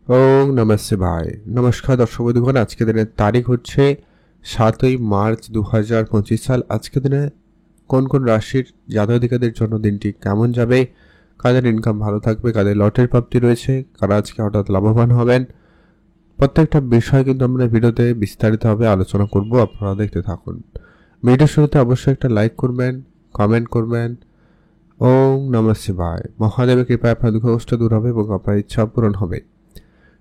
ওং নমঃ শিবায়। নমস্কার দর্শক বন্ধুগণ, আজকে দিনের তারিখ হচ্ছে 7ই মার্চ 2025 সাল। আজকে দিনে কোন কোন রাশির জাতক-জাতিকাদের জন্য দিনটি কেমন যাবে, কাদের ইনকাম ভালো থাকবে, কাদের লটারি প্রাপ্তি রয়েছে, কারা আজকে হঠাৎ লাভবান হবেন, প্রত্যেকটা বিষয় কিন্তু আমরা ভিডিওতে বিস্তারিতভাবে আলোচনা করব। আপনারা দেখতে থাকুন। ভিডিওর শুরুতে অবশ্যই একটা লাইক করবেন, কমেন্ট করবেন। ওং নমঃ শিবায়। মহাদেবের কৃপায় আপনার দুঃখ কষ্ট দূর হবে এবং আপনার ইচ্ছা পূরণ হবে।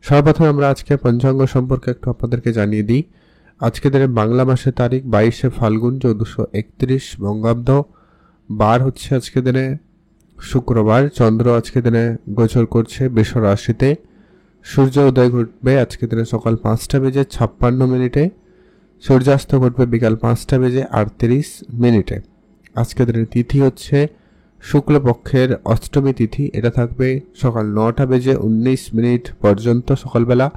সর্বপ্রথম আমরা আজকে পঞ্চাঙ্গ সম্পর্কে একটু আপনাদেরকে জানিয়ে দিই। আজকে দিনে বাংলা মাসের তারিখ 22শে ফাল্গুন 1431 বঙ্গাব্দ। বার হচ্ছে আজকে দিনে শুক্রবার। চন্দ্র আজকে দিনে গোচর করছে বৃষ রাশিতে। সূর্য উদয় ঘটবে আজকে দিনে সকাল 5:56 সূর্যাস্ত ঘটবে বিকাল 5:38। আজকে দিনের তিথি হচ্ছে শুক্লপক্ষের অষ্টমী তিথি। এটা থাকবে সকাল 9:19 পর্যন্ত সকালবেলা।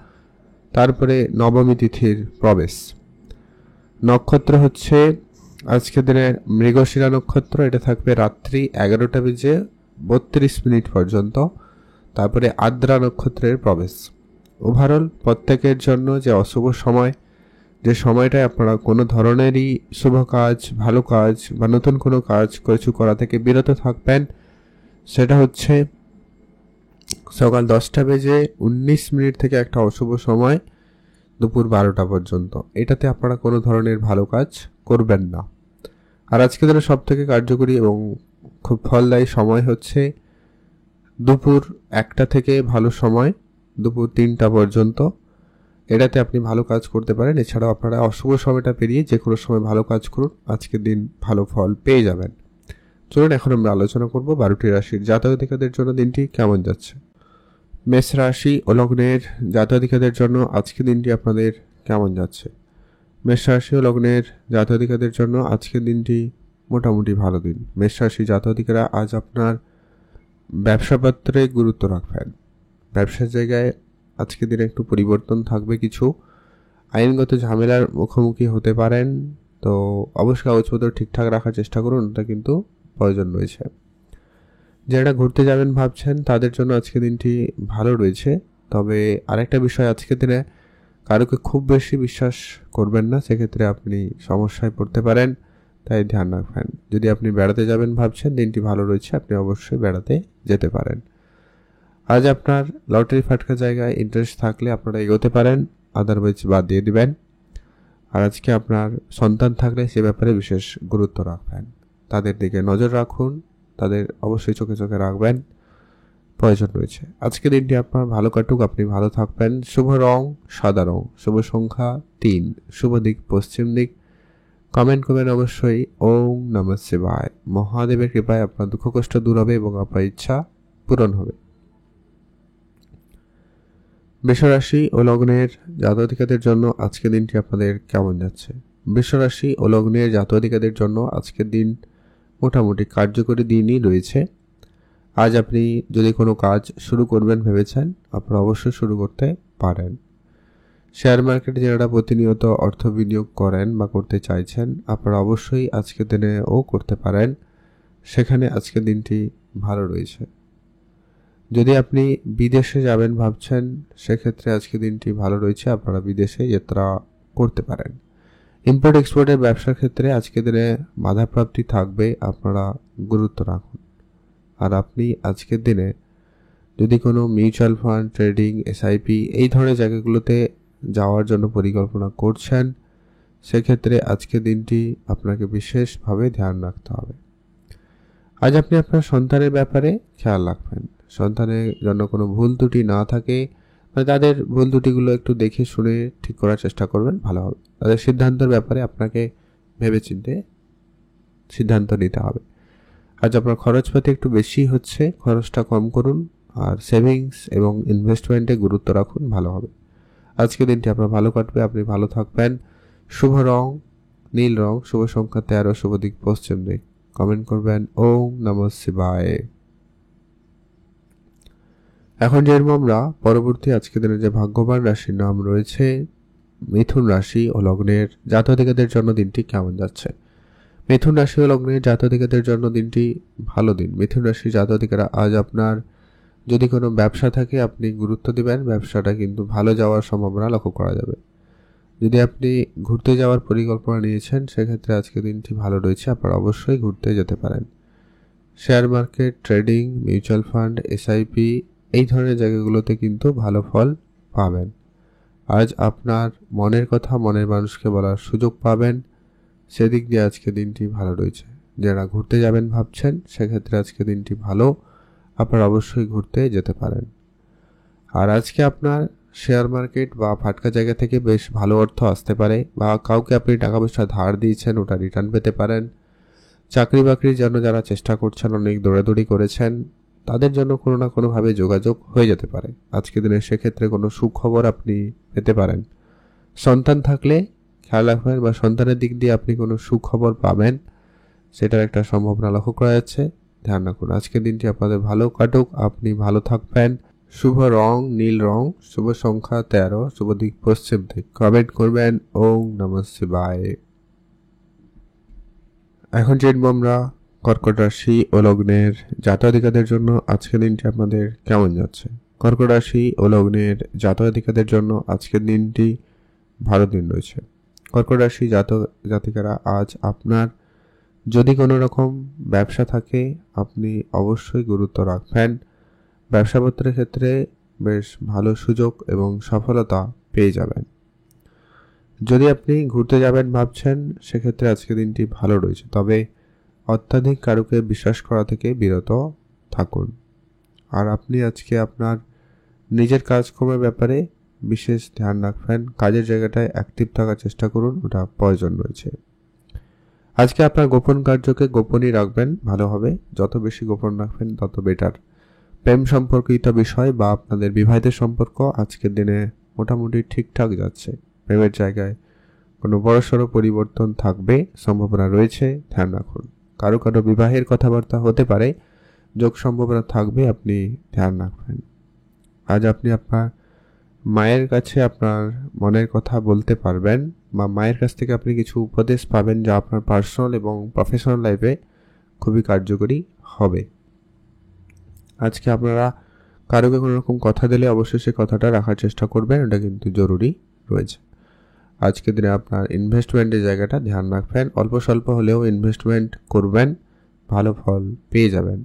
তারপরে নবমী তিথির প্রবেশ। নক্ষত্র হচ্ছে আজকে দিনে মৃগশিরা নক্ষত্র। এটা থাকবে রাত্রি 11:32 পর্যন্ত। তারপরে আদ্রা নক্ষত্রের প্রবেশ। ওভারঅল প্রত্যেকের জন্য যে অশুভ সময়, যে সময়টায় আপনারা কোনো ধরনেরই শুভ কাজ, ভালো কাজ বা নতুন কোনো কাজ কিছু করা থেকে বিরত থাকবেন, সেটা হচ্ছে সকাল 10:19 থেকে একটা অশুভ সময় দুপুর 12টা পর্যন্ত। এটাতে আপনারা কোনো ধরনের ভালো কাজ করবেন না। আর আজকে দিনে সব থেকে কার্যকরী এবং খুব ফলদায়ী সময় হচ্ছে দুপুর 1টা থেকে ভালো সময় দুপুর 3টা পর্যন্ত। এটাতে আপনি ভালো কাজ করতে পারেন। এছাড়াও আপনারা অশুভ সময়টা পেরিয়ে যে কোনো সময় ভালো কাজ করুন, আজকের দিন ভালো ফল পেয়ে যাবেন। চলুন এখন আমরা আলোচনা করব 12টি রাশির জাতক-জাতিকাদের জন্য দিনটি কেমন যাচ্ছে। মেষ রাশি ও লগ্নের জাতক-জাতিকাদের জন্য আজকের দিনটি আপনাদের কেমন যাচ্ছে। মেষ রাশি ও লগ্নের জাতক-জাতিকাদের জন্য আজকের দিনটি মোটামুটি ভালো দিন। মেষ রাশি জাতক-জাতিকারা আজ আপনার ব্যবসাপত্রে গুরুত্ব রাখবেন। ব্যবসার জায়গায় আজকের দিনে একটু পরিবর্তন থাকবে। কিছু আইনগত ঝামেলার মুখোমুখি হতে পারেন, তো অবশ্যই কাগজপত্র ঠিকঠাক রাখার চেষ্টা করুন, এটা কিন্তু প্রয়োজন রয়েছে। যারা ঘুরতে যাবেন ভাবছেন তাদের জন্য আজকের দিনটি ভালো রয়েছে। তবে আরেকটা বিষয়, আজকের দিনে কারোকে খুব বেশি বিশ্বাস করবেন না, সেক্ষেত্রে আপনি সমস্যায় পড়তে পারেন, তাই ধ্যান রাখবেন। যদি আপনি বেড়াতে যাবেন ভাবছেন, দিনটি ভালো রয়েছে, আপনি অবশ্যই বেড়াতে যেতে পারেন। আজ আপনার লটারি ফাটকা জায়গায় ইন্টারেস্ট থাকলে আপনারা এগোতে পারেন, আদারওয়াইজ বাদ দিয়ে দিবেন। আর আজকে আপনার সন্তান থাকলে সে ব্যাপারে বিশেষ গুরুত্ব রাখবেন, তাদের দিকে নজর রাখুন, তাদের অবশ্যই চোখে চোখে রাখবেন, প্রয়োজন রয়েছে। আজকে দিনটি আপনার ভালো কাটুক, আপনি ভালো থাকবেন। শুভ রং সাদা রং, শুভ সংখ্যা 3, শুভ দিক পশ্চিম দিক। কমেন্ট করবেন অবশ্যই। ওং নমঃ শিবায়। মহাদেবের কৃপায় আপনার দুঃখ কষ্ট দূর হবে এবং আপনার ইচ্ছা পূরণ হবে। বৃষরাশি ও লগ্নের জাতক-জাতিকাদের জন্য আজকের দিনটি আপনাদের কেমন যাচ্ছে। বৃষরাশি ও লগ্নের জাতক-জাতিকাদের জন্য আজকের দিন মোটামুটি কার্যকরী দিনই রয়েছে। আজ আপনি যদি কোনো কাজ শুরু করবেন ভেবেছেন, আপনারা অবশ্যই শুরু করতে পারেন। শেয়ার মার্কেটে যারা প্রতিনিয়ত অর্থ বিনিয়োগ করেন বা করতে চাইছেন, আপনারা অবশ্যই আজকের দিনেও করতে পারেন, সেখানে আজকের দিনটি ভালো রয়েছে। যদি আপনি বিদেশে যাবেন ভাবছেন, সেক্ষেত্রে আজকে দিনটি ভালো রয়েছে, আপনারা বিদেশে যাত্রা করতে পারেন। ইম্পোর্ট এক্সপোর্টের ব্যবসার ক্ষেত্রে আজকে দিনে বাধাপ্রাপ্তি থাকবে, আপনারা গুরুত্ব রাখুন। আর আপনি আজকের দিনে যদি কোনো মিউচুয়াল ফান্ড, ট্রেডিং, এসআইপি এই ধরনের জায়গাগুলোতে যাওয়ার জন্য পরিকল্পনা করছেন, সেক্ষেত্রে আজকের দিনটি আপনাকে বিশেষভাবে ধ্যান রাখতে হবে। আজ আপনি আপনার সন্তানের ব্যাপারে খেয়াল রাখবেন, সন্তানের জন্য কোনো ভুল ত্রুটি না থাকে, মানে তাদের ভুল ত্রুটিগুলো একটু দেখে শুনে ঠিক করার চেষ্টা করবেন, ভালো হবে। তাদের সিদ্ধান্তের ব্যাপারে আপনাকে ভেবেচিন্তে সিদ্ধান্ত নিতে হবে। আজ আপনার খরচপাতি একটু বেশি হচ্ছে, খরচটা কম করুন, আর সেভিংস এবং ইনভেস্টমেন্টে গুরুত্ব রাখুন, ভালো হবে। আজকে দিনটি আপনার ভালো কাটবে, আপনি ভালো থাকবেন। শুভ রং নীল রং, শুভ সংখ্যা 13, শুভ দিক পশ্চিম দিক। কমেন্ট করবেন ওং নমঃ শিবায়। এখন যেরকম আমরা পরবর্তী আজকে দিনের যে ভাগ্যবান রাশির নাম রয়েছে, মিথুন রাশি ও লগ্নের জাতক-জাতিকাদের জন্য দিনটি কেমন যাচ্ছে। মিথুন রাশি ও লগ্নের জাতক-জাতিকাদের জন্য দিনটি ভালো দিন। মিথুন রাশি জাতক-জাতিকারা আজ আপনার যদি কোনো ব্যবসা থাকে আপনি গুরুত্ব দিবেন, ব্যবসাটা কিন্তু ভালো যাওয়ার সম্ভাবনা লক্ষ্য করা যাবে। যদি আপনি ঘুরতে যাওয়ার পরিকল্পনা নিয়েছেন সেক্ষেত্রে আজকের দিনটি ভালো রয়েছে, আপনারা অবশ্যই ঘুরতে যেতে পারেন। Share market, trading, mutual fund, SIP এই ধরনের জায়গাগুলোতে কিন্তু ভালো ফল পাবেন। আজ আপনার মনের কথা মনের মানুষকে বলার সুযোগ পাবেন, সেদিক দিয়ে আজকের দিনটি ভালো রয়েছে। যারা ঘুরতে যাবেন ভাবছেন সেক্ষেত্রে আজকের দিনটি ভালো, আপনারা অবশ্যই ঘুরতে যেতে পারেন। আর আজকে আপনার শেয়ার মার্কেট বা ফাটকা জায়গা থেকে বেশ ভালো অর্থ আসতে পারে, বা কাউকে আপনি টাকা পয়সা ধার দিয়েছেন ওটা রিটার্ন পেতে পারেন। চাকরি বাকরির জন্য যারা চেষ্টা করছেন, অনেক দৌড়াদৌড়ি করেছেন, তাদের জন্য কোনো না কোনোভাবে যোগাযোগ হয়ে যেতে পারে আজকের দিনে, সেক্ষেত্রে কোনো সুখবর আপনি পেতে পারেন। সন্তান থাকলে খেয়াল রাখবেন, বা সন্তানের দিক দিয়ে আপনি কোনো সুখবর পাবেন, সেটার একটা সম্ভাবনা লক্ষ্য করা যাচ্ছে, ধ্যান রাখুন। আজকের দিনটি আপনাদের ভালো কাটুক, আপনি ভালো থাকবেন। শুভ রং নীল রং, শুভ সংখ্যা 13, শুভ দিক পশ্চিম দিক। কমেন্ট করবেন ওম নমঃ শিবায়। এখন জানবো আমরা কর্কট রাশি ও লগ্নের জাতক-জাতিকাদের জন্য আজকের দিনটি আপনাদের কেমন যাচ্ছে। কর্কট রাশি ও লগ্নের জাতক-জাতিকাদের জন্য আজকের দিনটি ভালো দিন রয়েছে। কর্কট রাশি জাতক-জাতিকারা, আজ আপনার যদি কোনো রকম ব্যবসা থাকে আপনি অবশ্যই গুরুত্ব রাখবেন। ব্যবসাপত্রের ক্ষেত্রে বেশ ভালো সুযোগ এবং সফলতা পেয়ে যাবেন। যদি আপনি ঘুরতে যাবেন ভাবছেন সেক্ষেত্রে আজকে দিনটি ভালো রয়েছে, তবে অত্যাধিক কারুকে বিশ্বাস করা থেকে বিরত থাকুন। আর আপনি আজকে আপনার নিজের কাজকর্মের ব্যাপারে বিশেষ ধ্যান রাখবেন, কাজের জায়গাটায় অ্যাক্টিভ থাকার চেষ্টা করুন, ওটা প্রয়োজন রয়েছে। আজকে আপনার গোপন কার্যকে গোপনই রাখবেন, ভালো হবে, যত বেশি গোপন রাখবেন তত বেটার। প্রেম সম্পর্কিত বিষয় বা আপনাদের বিবাহিত সম্পর্ক আজকের দিনে মোটামুটি ঠিকঠাক যাচ্ছে। প্রেমের জায়গায় কোনো বড়সড় পরিবর্তন থাকবে, সম্ভাবনা রয়েছে, ধ্যান রাখুন। কারো কারো বিবাহের কথাবার্তা হতে পারে, যোগ সম্ভাবনা থাকবে, আপনি ধ্যান রাখবেন। আজ আপনি আপনার মায়ের কাছে আপনার মনের কথা বলতে পারবেন, বা মায়ের কাছ থেকে আপনি কিছু উপদেশ পাবেন যা আপনার পার্সোনাল এবং প্রফেশনাল লাইফে খুবই কার্যকরী হবে। আজকে আপনারা কারোকে কোনো রকম কথা দিলে অবশ্যই সে কথাটা রাখার চেষ্টা করবেন, এটা কিন্তু জরুরি রয়েছে। আজকের দিনে আপনার ইনভেস্টমেন্টের জায়গাটা ধ্যান রাখবেন, অল্প স্বল্প হলেও ইনভেস্টমেন্ট করবেন, ভালো ফল পেয়ে যাবেন।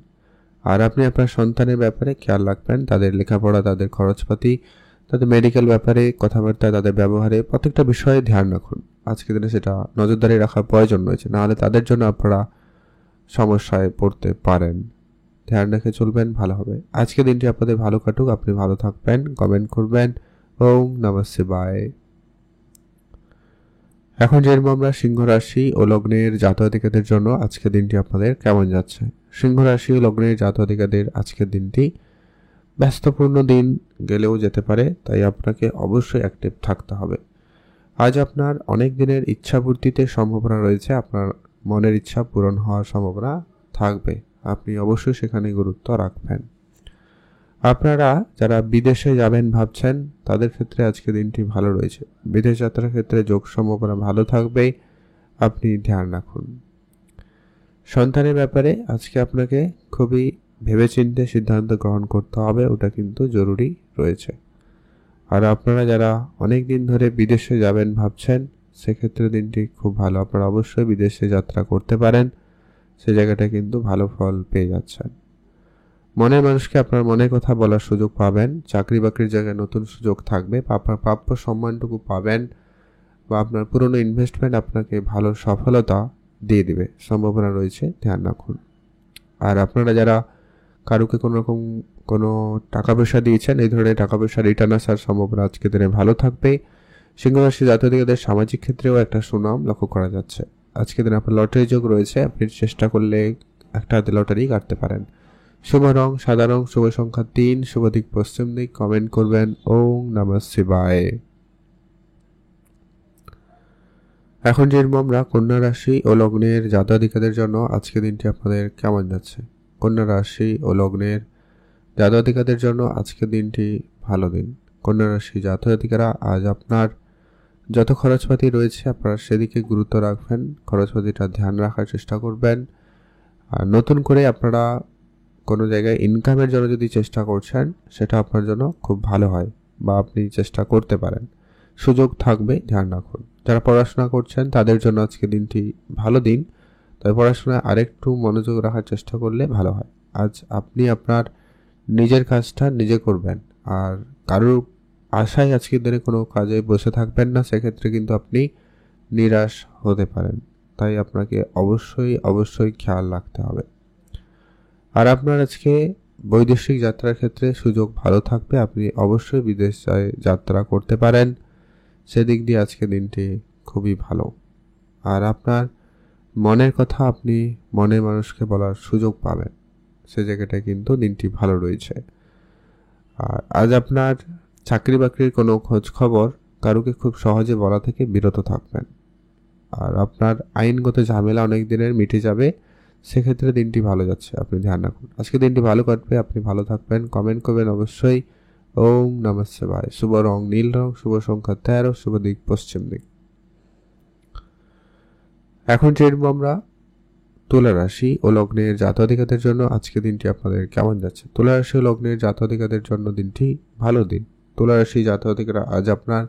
আর আপনি আপনার সন্তানের ব্যাপারে খেয়াল রাখবেন, তাদের লেখাপড়া, তাদের খরচপাতি, তাদের মেডিকেল ব্যাপারে কথাবার্তা, তাদের ব্যবহারে প্রত্যেকটা বিষয়ে ধ্যান রাখুন। আজকের দিনে সেটা নজরদারি রাখার প্রয়োজন রয়েছে, নাহলে তাদের জন্য আপনারা সমস্যায় পড়তে পারেন। ধ্যান রেখে চলবেন, ভালো হবে। আজকের দিনটি আপনাদের ভালো কাটুক, আপনি ভালো থাকবেন। কমেন্ট করবেন ওম নমঃ শিবায়। এখন জানবো আমরা সিংহ রাশি ও লগ্নের জাতক-জাতিকাদের জন্য আজকের দিনটি আপনাদের কেমন যাচ্ছে। সিংহ রাশি ও লগ্নের জাতক-জাতিকাদের আজকের দিনটি ব্যস্তপূর্ণ দিন গেলেও যেতে পারে, তাই আপনাকে অবশ্যই অ্যাক্টিভ থাকতে হবে। আজ আপনার অনেক দিনের ইচ্ছাপূর্তিতে সম্ভাবনা রয়েছে, আপনার মনের ইচ্ছা পূরণ হওয়ার সম্ভাবনা থাকবে, আপনি অবশ্যই সেখানে গুরুত্ব রাখবেন। আপনারা যারা বিদেশে যাবেন ভাবছেন তাদের ক্ষেত্রে আজকে দিনটি ভালো রয়েছে। বিদেশ যাত্রার ক্ষেত্রে যোগ সম্ভাবনা ভালো থাকবে, আপনি ধ্যান রাখুন। সন্তানের ব্যাপারে আজকে আপনাকে খুবই ভেবেচিন্তে সিদ্ধান্ত গ্রহণ করতে হবে, ওটা কিন্তু জরুরি রয়েছে। আর আপনারা যারা অনেক দিন ধরে বিদেশে যাবেন ভাবছেন সেক্ষেত্রে দিনটি খুব ভালো, আপনারা অবশ্যই বিদেশে যাত্রা করতে পারেন, সে জায়গাটা কিন্তু ভালো ফল পেয়ে যাচ্ছেন। মনের মানুষকে আপনার মনের কথা বলার সুযোগ পাবেন, চাকরি বাকরির জায়গায় নতুন সুযোগ থাকবে, আপনার প্রাপ্য সম্মানটুকু পাবেন, বা আপনার পুরনো ইনভেস্টমেন্ট আপনাকে ভালো সফলতা দিয়ে দিবে, সম্ভাবনা রয়েছে, ধ্যান রাখুন। আর আপনারা যারা কারুকে কোনো টাকা পয়সা দিয়েছেন, এই ধরনের টাকা পয়সা রিটার্ন আসার সম্ভাবনা আজকে দিনে ভালো থাকবে। সিংহ রাশি জাতক-জাতিকাদের সামাজিক ক্ষেত্রেও একটা সুনাম লক্ষ্য করা যাচ্ছে। আজকে দিনে আপনার লটারি যোগ রয়েছে, আপনি চেষ্টা করলে একটা হাতে লটারি কাটতে পারেন। শুভ রং সাদা রং, শুভ সংখ্যা 3, শুভ দিক পশ্চিম দিক। কমেন্ট করবেন ওম নমঃ শিবায়। এখন জানবো আমরা কন্যা রাশি ও লগ্নের জাতক-জাতিকাদের জন্য আজকে দিনটি আপনাদের কেমন যাচ্ছে। কন্যা রাশি ও লগ্নের জাতক-জাতিকাদের জন্য আজকের দিনটি ভালো দিন। কন্যা রাশি জাতক-জাতিকারা, আজ আপনার যত খরচপাতি রয়েছে আপনারা সেদিকে গুরুত্ব রাখবেন, খরচপাতিটা ধ্যান রাখার চেষ্টা করবেন। আর নতুন করে আপনারা কোনো জায়গায় ইনকামের জন্য যদি চেষ্টা করছেন, সেটা আপনার জন্য খুব ভালো হয় বা আপনি চেষ্টা করতে পারেন। সুযোগ থাকবে, ধ্যান রাখুন। যারা পড়াশোনা করছেন তাদের জন্য আজকে দিনটি ভালো দিন, তবে পড়াশোনায় আরেকটু মনোযোগ রাখার চেষ্টা করলে ভালো হয়। আজ আপনি আপনার নিজের কাজটা নিজে করবেন, আর কারোর আশায় আজকের দিনে কোনো কাজে বসে থাকবেন না, সেক্ষেত্রে কিন্তু আপনি নিরাশ হতে পারেন। তাই আপনাকে অবশ্যই খেয়াল রাখতে হবে। আর আপনার আজকে বৈদেশিক যাত্রার ক্ষেত্রে সুযোগ ভালো থাকবে, আপনি অবশ্যই বিদেশ যাত্রা করতে পারেন, সেদিক দিয়ে আজকে দিনটি খুবই ভালো। আর আপনার মনের কথা আপনি মনের মানুষকে বলার সুযোগ পাবেন, সে জায়গাটায় কিন্তু দিনটি ভালো রয়েছে। আর আজ আপনার চাকরি বাকরির কোনো খোঁজ খবর কারুকে খুব সহজে বলা থেকে বিরত থাকবেন। আর আপনার আইনগত ঝামেলা অনেক দিনের মিটে যাবে, সেক্ষেত্রে দিনটি ভালো যাচ্ছে, আপনি ধ্যান রাখুন। আজকে দিনটি ভালো কাটবে, আপনি ভালো থাকবেন। কমেন্ট করবেন অবশ্যই। ওম নমঃ শিবায়। শুভ রং নীল রং, শুভ সংখ্যা 13, শুভ দিক পশ্চিম দিক। এখন চেনব আমরা তুলা রাশি ও লগ্নের জাতক-জাতিকাদের জন্য আজকে দিনটি আপনাদের কেমন যাচ্ছে। তুলা রাশি ও লগ্নের জাতক-জাতিকাদের জন্য দিনটি ভালো দিন। তুলা রাশি জাতক-জাতিকারা আজ আপনার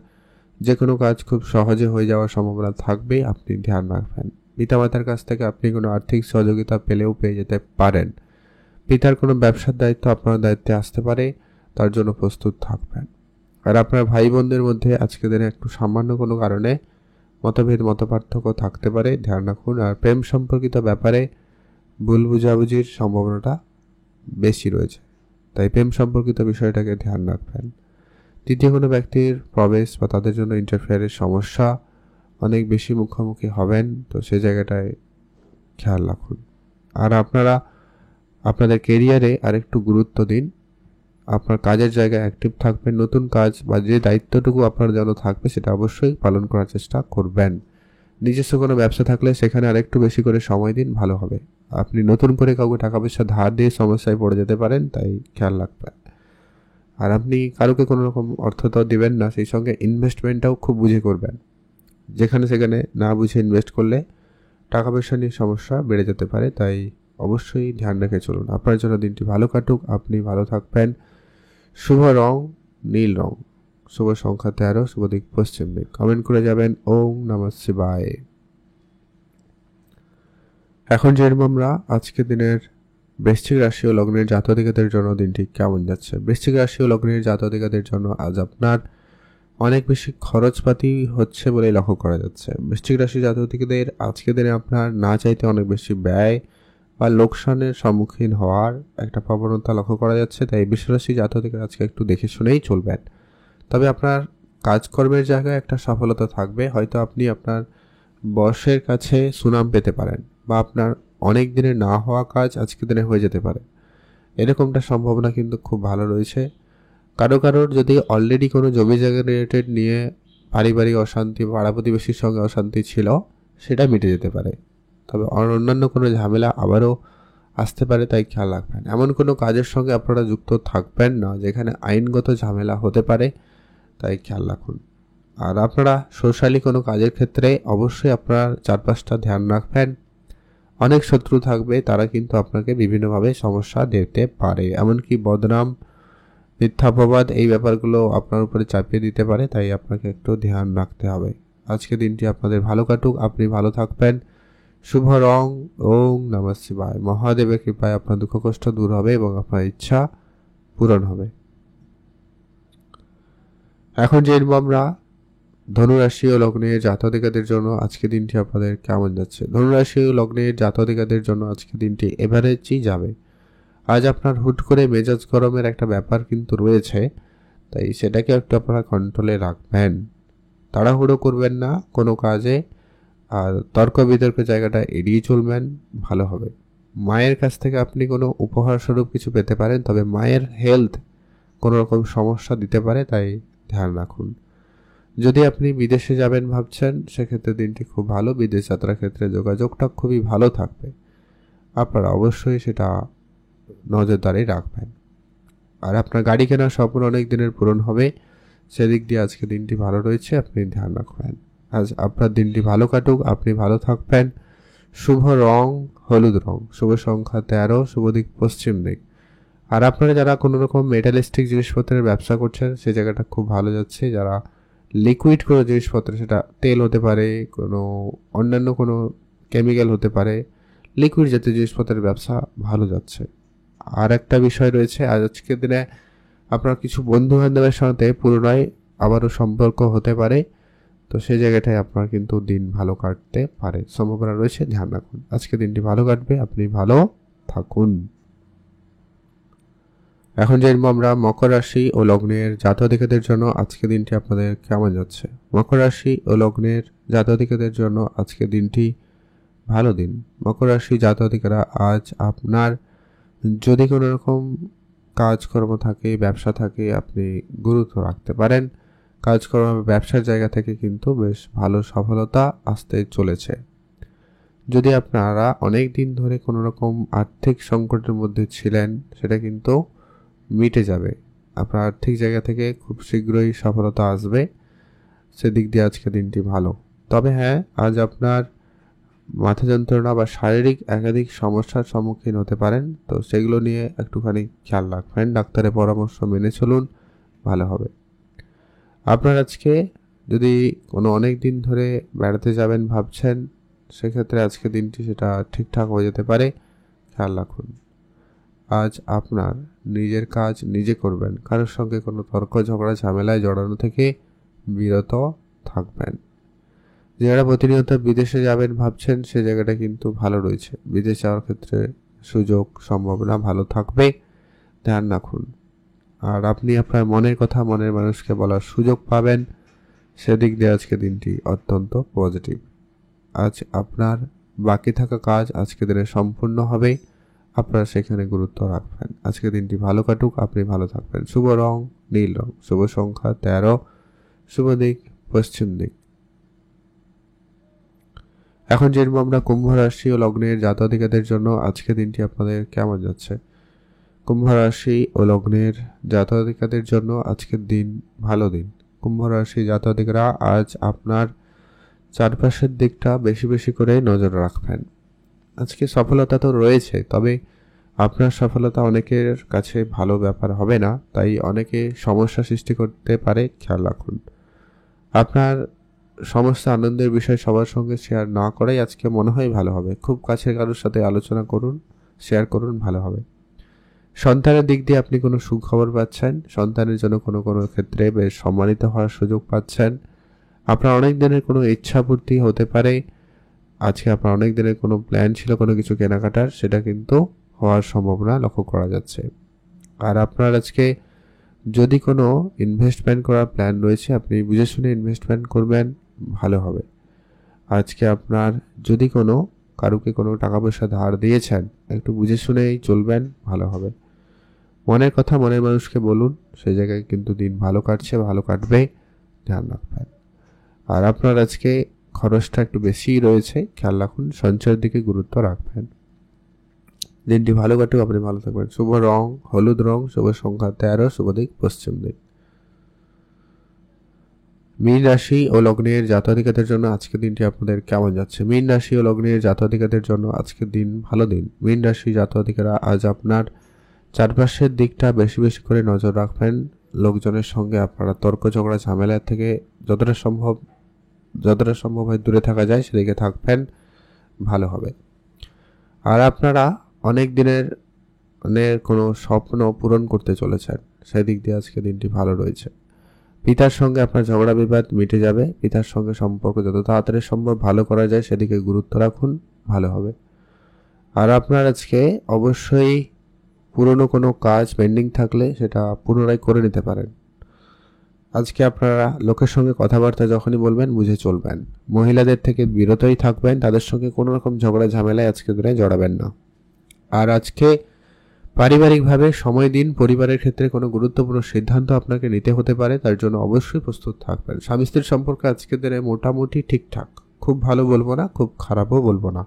যে কোনো কাজ খুব সহজে হয়ে যাওয়ার সম্ভাবনা থাকবে, আপনি ধ্যান রাখবেন। পিতামাতার কাছ থেকে আপনি কোনো আর্থিক সহযোগিতা পেয়ে যেতে পারেন। পিতার কোনো ব্যবসার দায়িত্ব আপনার দায়িত্বে আসতে পারে, তার জন্য প্রস্তুত থাকবেন। আর আপনার ভাই বোনদের মধ্যে আজকে দিনে একটু সামান্য কোনো কারণে মতপার্থক্য থাকতে পারে, ধ্যান রাখুন। আর প্রেম সম্পর্কিত ব্যাপারে ভুল বুঝাবুঝির সম্ভাবনাটা বেশি রয়েছে, তাই প্রেম সম্পর্কিত বিষয়টাকে ধ্যান রাখবেন। তৃতীয় কোনো ব্যক্তির প্রবেশ বা তাদের জন্য ইন্টারফেয়ারের সমস্যা অনেক বেশি মুখোমুখি হবেন, তো সে জায়গাটায় খেয়াল রাখুন। আর আপনারা আপনাদের কেরিয়ারে আরেকটু গুরুত্ব দিন, আপনার কাজের জায়গায় অ্যাক্টিভ থাকবেন। নতুন কাজ বা যে দায়িত্বটুকু আপনার জন্য থাকবে সেটা অবশ্যই পালন করার চেষ্টা করবেন। নিজস্ব কোনো ব্যবসা থাকলে সেখানে আরেকটু বেশি করে সময় দিন, ভালো হবে। আপনি নতুন করে কাউকে টাকা পয়সা ধার দিয়ে সমস্যায় পড়ে যেতে পারেন, তাই খেয়াল রাখবেন। আর আপনি কারোকে কোনো রকম অর্থ তো দেবেন না, সেই সঙ্গে ইনভেস্টমেন্টটাও খুব বুঝে করবেন। যেখানে সেখানে না বুঝে ইনভেস্ট করলে টাকা পয়সা নিয়ে সমস্যা বেড়ে যেতে পারে, তাই অবশ্যই ধ্যান রেখে চলুন। আপনার জন্য দিনটি ভালো কাটুক, আপনি ভালো থাকবেন। শুভ রং নীল রং, শুভ সংখ্যা 13, শুভ দিক পশ্চিম দিক। কমেন্ট করে যাবেন ওম নমঃ শিবায়। এখন জেনব আমরা আজকের দিনের বৃশ্চিক রাশি ও লগ্নের জাতক-জাতিকাদের জন্য দিনটি কেমন যাচ্ছে। বৃশ্চিক রাশি ও লগ্নের জাতক-জাতিকাদের জন্য আজ আপনার অনেক বেশি খরচপাতি হচ্ছে বলে লক্ষ্য করা যাচ্ছে। বৃশ্চিক রাশি জাতক-জাতিকাদের আজকের দিনে আপনার না চাইতে অনেক বেশি ব্যয় বা লোকসানের সম্মুখীন হওয়ার একটা প্রবণতা লক্ষ্য করা যাচ্ছে, তাই বৃশ্চিক রাশি জাতক-জাতিকারা আজকে একটু দেখে শুনেই চলবেন। তবে আপনার কাজকর্মের জায়গায় একটা সফলতা থাকবে, হয়তো আপনি আপনার বসের কাছে সুনাম পেতে পারেন, বা আপনার অনেক দিনে না হওয়া কাজ আজকের দিনে হয়ে যেতে পারে, এরকমটা সম্ভাবনা কিন্তু খুব ভালো রয়েছে। কারোর যদি অলরেডি কোনো জমি জায়গা রিলেটেড নিয়ে পারিবারিক অশান্তি, পাড়া প্রতিবেশীর সঙ্গে অশান্তি ছিল, সেটা মিটে যেতে পারে। তবে অন্যান্য কোনো ঝামেলা আবারও আসতে পারে, তাই খেয়াল রাখবেন। এমন কোনো কাজের সঙ্গে আপনারা যুক্ত থাকবেন না যেখানে আইনগত ঝামেলা হতে পারে, তাই খেয়াল রাখুন। আর আপনারা সোশ্যালি কোনো কাজের ক্ষেত্রে অবশ্যই আপনার চারপাশটা ধ্যান রাখবেন। অনেক শত্রু থাকবে, তারা কিন্তু আপনাকে বিভিন্নভাবে সমস্যা দিতে পারে, এমনকি বদনাম, মিথ্যাপবাদ, এই ব্যাপারগুলো আপনার উপরে চাপিয়ে দিতে পারে, তাই আপনাকে একটু ধ্যান রাখতে হবে। আজকে দিনটি আপনাদের ভালো কাটুক, আপনি ভালো থাকবেন। শুভ রং ওম নমঃ শিবায়। মহাদেবের কৃপায় আপনার দুঃখ কষ্ট দূর হবে এবং আপনার ইচ্ছা পূরণ হবে। এখন জেনব আমরা ধনুরাশি ও লগ্নের জাতক-জাতিকাদের জন্য আজকে দিনটি আপনাদের কেমন যাচ্ছে। ধনুরাশি ও লগ্নের জাতক-জাতিকাদের জন্য আজকে দিনটি এভারেজই যাবে। আজ আপনার হুট করে মেজাজ গরমের একটা ব্যাপার কিন্তু রয়েছে, তাই সেটাকে একটু আপনারা কন্ট্রোলে রাখবেন। তাড়াহুড়ো করবেন না কোনো কাজে, আর তর্ক বিতর্কের জায়গাটা এড়িয়ে চলবেন, ভালো হবে। মায়ের কাছ থেকে আপনি কোনো উপহার স্বরূপ কিছু পেতে পারেন, তবে মায়ের হেলথ কোনো রকম সমস্যা দিতে পারে, তাই ধ্যান রাখুন। যদি আপনি বিদেশে যাবেন ভাবছেন, সেক্ষেত্রে দিনটি খুব ভালো। বিদেশ যাত্রার ক্ষেত্রে যোগাযোগটা খুবই ভালো থাকবে, আপনারা অবশ্যই সেটা নজরদারি রাখবেন। আর আপনার গাড়ি কেনার স্বপ্ন অনেক দিনের পূরণ হবে, সেদিক দিয়ে আজকে দিনটি ভালো রয়েছে, আপনি ধ্যান রাখবেন। আজ আপনার দিনটি ভালো কাটুক, আপনি ভালো থাকবেন। শুভ রং হলুদ রং, শুভ সংখ্যা 13, শুভ দিক পশ্চিম দিক। আর আপনারা যারা কোনো রকম মেটালিস্টিক জিনিসপত্রের ব্যবসা করছেন সেই জায়গাটা খুব ভালো যাচ্ছে। যারা লিকুইড কোনো জিনিসপত্র, সেটা তেল হতে পারে, কোনো অন্যান্য কোনো কেমিক্যাল হতে পারে, লিকুইড জাতীয় জিনিসপত্রের ব্যবসা ভালো যাচ্ছে। আর একটা বিষয় রয়েছে, আজকের দিনে আপনার কিছু বন্ধু বান্ধবের সাথে পুনরায় আবারও সম্পর্ক হতে পারে, তো সেই জায়গাটায় আপনার কিন্তু দিন ভালো কাটতে পারে, সম্ভাবনা রয়েছে, ধ্যান রাখুন। আজকে দিনটি ভালো কাটবে, আপনি ভালো থাকুন। এখন জানবো আমরা মকর রাশি ও লগ্নের জাতক-জাতিকাদের জন্য আজকে দিনটি আপনাদের কেমন যাচ্ছে। মকর রাশি ও লগ্নের জাতক-জাতিকাদের জন্য আজকে দিনটি ভালো দিন। মকর রাশি জাতক-জাতিকারা আজ আপনার যদি কোনো রকম কাজকর্ম থাকে, ব্যবসা থাকে, আপনি গুরুত্ব রাখতে পারেন। কাজকর্ম ব্যবসার জায়গা থেকে কিন্তু বেশ ভালো সফলতা আসতে চলেছে। যদি আপনারা অনেক দিন ধরে কোনো রকম আর্থিক সংকটের মধ্যে ছিলেন, সেটা কিন্তু মিটে যাবে। আপনার আর্থিক জায়গা থেকে খুব শীঘ্রই সফলতা আসবে, সেদিক দিয়ে আজকে দিনটি ভালো। তবে হ্যাঁ, আজ আপনার মাথা যন্ত্রণা বা শারীরিক একাধিক সমস্যার সম্মুখীন হতে পারেন, তো সেগুলো নিয়ে একটুখানি খেয়াল রাখবেন। ডাক্তারের পরামর্শ মেনে চলুন, ভালো হবে। আপনার আজকে যদি কোনো অনেক দিন ধরে বেড়াতে যাবেন ভাবছেন, সেক্ষেত্রে আজকে দিনটি সেটা ঠিকঠাক হয়ে যেতে পারে, খেয়াল রাখুন। আজ আপনার নিজের কাজ নিজে করবেন, কারোর সঙ্গে কোনো তর্ক ঝগড়া ঝামেলায় জড়ানো থেকে বিরত থাকবেন। যারা প্রতিনিয়ত বিদেশে যাবেন ভাবছেন, সে জায়গাটা কিন্তু ভালো রয়েছে। বিদেশ যাওয়ার ক্ষেত্রে সুযোগ সম্ভাবনা ভালো থাকবে, ধ্যান রাখুন। আর আপনি আপনার মনের কথা মনের মানুষকে বলার সুযোগ পাবেন, সেদিক দিয়ে আজকে দিনটি অত্যন্ত পজিটিভ। আজ আপনার বাকি থাকা কাজ আজকে দিনে সম্পূর্ণ হবে, আপনারা সেখানে গুরুত্ব রাখবেন। আজকে দিনটি ভালো কাটুক, আপনি ভালো থাকবেন। শুভ রং নীল রং, শুভ সংখ্যা 13, শুভ দিক পশ্চিম দিক। এখন জানবো আমরা কুম্ভ রাশি ও লগ্নের জাতক-জাতিকাদের জন্য আজকে দিনটি আপনাদের কেমন যাচ্ছে। কুম্ভ রাশি ও লগ্নের জাতক-জাতিকাদের জন্য আজকের দিন ভালো দিন। কুম্ভ রাশি জাতক-জাতিকারা আজ আপনার চারপাশের দিকটা বেশি বেশি করে নজর রাখবেন। আজকে সফলতা তো রয়েছে, তবে আপনার সফলতা অনেকের কাছে ভালো ব্যাপার হবে না, তাই অনেকে সমস্যা সৃষ্টি করতে পারে, খেয়াল রাখুন। আপনার সমস্ত আনন্দের বিষয় সবার সঙ্গে শেয়ার না করাই আজকে মনে হয় ভালো হবে। খুব কাছের কারোর সাথে আলোচনা করুন, শেয়ার করুন, ভালো হবে। সন্তানের দিক দিয়ে আপনি কোনো সুখবর পাচ্ছেন, সন্তানের জন্য কোনো কোনো ক্ষেত্রে বেশ সম্মানিত হওয়ার সুযোগ পাচ্ছেন। আপনার অনেক দিনের কোনো ইচ্ছা পূর্তি হতে পারে। আজকে আপনার অনেক দিনের কোনো প্ল্যান ছিল কোনো কিছু কেনাকাটার, সেটা কিন্তু হওয়ার সম্ভাবনা লক্ষ্য করা যাচ্ছে। আর আপনার আজকে যদি কোনো ইনভেস্টমেন্ট করার প্ল্যান রয়েছে, আপনি বুঝে শুনে ইনভেস্টমেন্ট করবেন, ভালো হবে। আজকে আপনার যদি কোনো কারুকে কোনো টাকা পয়সা ধার দিয়েছেন, একটু বুঝে শুনেই চলবেন, ভালো হবে। মনের কথা মনের মানুষকে বলুন, সেই জায়গায় কিন্তু দিন ভালো কাটছে, ভালো কাটবে, ধ্যান রাখবেন। আর আপনার আজকে খরচটা একটু বেশিই রয়েছে, খেয়াল রাখুন, সঞ্চয়ের দিকে গুরুত্ব রাখবেন। দিনটি ভালো কাটুক, আপনি ভালো থাকবেন। শুভ রং হলুদ রং, শুভ সংখ্যা 13, শুভ দিক পশ্চিম দিক। মীন রাশি ও লগ্নের জাতক-জাতিকাদের জন্য আজকের দিনটি আপনাদের কেমন যাচ্ছে। মীন রাশি ও লগ্নের জাতক-জাতিকাদের জন্য আজকের দিন ভালো দিন। মীন রাশি জাতক-জাতিকারা আজ আপনার চারপাশের দিকটা বেশি বেশি করে নজর রাখবেন। লোকজনের সঙ্গে আপনারা তর্ক ঝগড়া ঝামেলা থেকে যতটা সম্ভব হয় দূরে থাকা যায় সেদিকে থাকবেন, ভালো হবে। আর আপনারা অনেক দিনের কোনো স্বপ্ন পূরণ করতে চলেছেন, সেদিক দিয়ে আজকে দিনটি ভালো রয়েছে। পিতার সঙ্গে আপনার ঝগড়া বিবাদ মিটে যাবে। পিতার সঙ্গে সম্পর্ক যত তাড়াতাড়ি সম্ভব ভালো করা যায় সেদিকে গুরুত্ব রাখুন, ভালো হবে। আর আপনার আজকে অবশ্যই পুরনো কোনো কাজ পেন্ডিং থাকলে সেটা পুনরায় করে নিতে পারেন। আজকে আপনারা লোকের সঙ্গে কথাবার্তা যখনই বলবেন বুঝে চলবেন। মহিলাদের থেকে বিরতই থাকবেন, তাদের সঙ্গে কোনো রকম ঝগড়া ঝামেলায় আজকে দিনে জড়াবেন না। আর আজকে পারিবারিকভাবে সময় দিন। পরিবারের ক্ষেত্রে কোনো গুরুত্বপূর্ণ সিদ্ধান্ত আপনাকে নিতে হতে পারে, তার জন্য অবশ্যই প্রস্তুত থাকবেন। স্বামী স্ত্রীর সম্পর্ক আজকের দিনে মোটামুটি ঠিকঠাক, খুব ভালো বলবো না, খুব খারাপও বলবো না।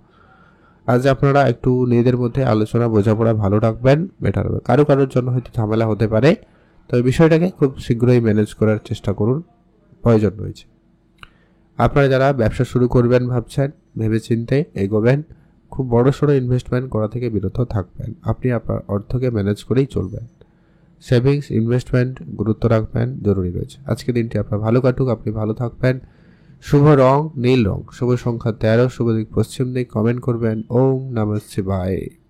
আজ আপনারা একটু নিজেদের মধ্যে আলোচনা বোঝাপড়া ভালো রাখবেন, বেটার হবে। কারোর জন্য হয়তো ঝামেলা হতে পারে, তো এই বিষয়টাকে খুব শীঘ্রই ম্যানেজ করার চেষ্টা করুন, প্রয়োজন রয়েছে। আপনারা যারা ব্যবসা শুরু করবেন ভাবছেন, ভেবেচিন্তে এগোবেন, খুব বড়সড় ইনভেস্টমেন্ট করা থেকে বিরত থাকবেন। আপনি আপনার অর্থকে ম্যানেজ করেই চলবেন। সেভিংস, ইনভেস্টমেন্ট গুরুত্ব রাখবেন, জরুরি রয়েছে। আজকে দিনটি আপনার ভালো কাটুক, আপনি ভালো থাকবেন। শুভ রং নীল রং, শুভ সংখ্যা 13, শুভ দিক পশ্চিম দিক। কমেন্ট করবেন। ওম নমঃ শিবায়।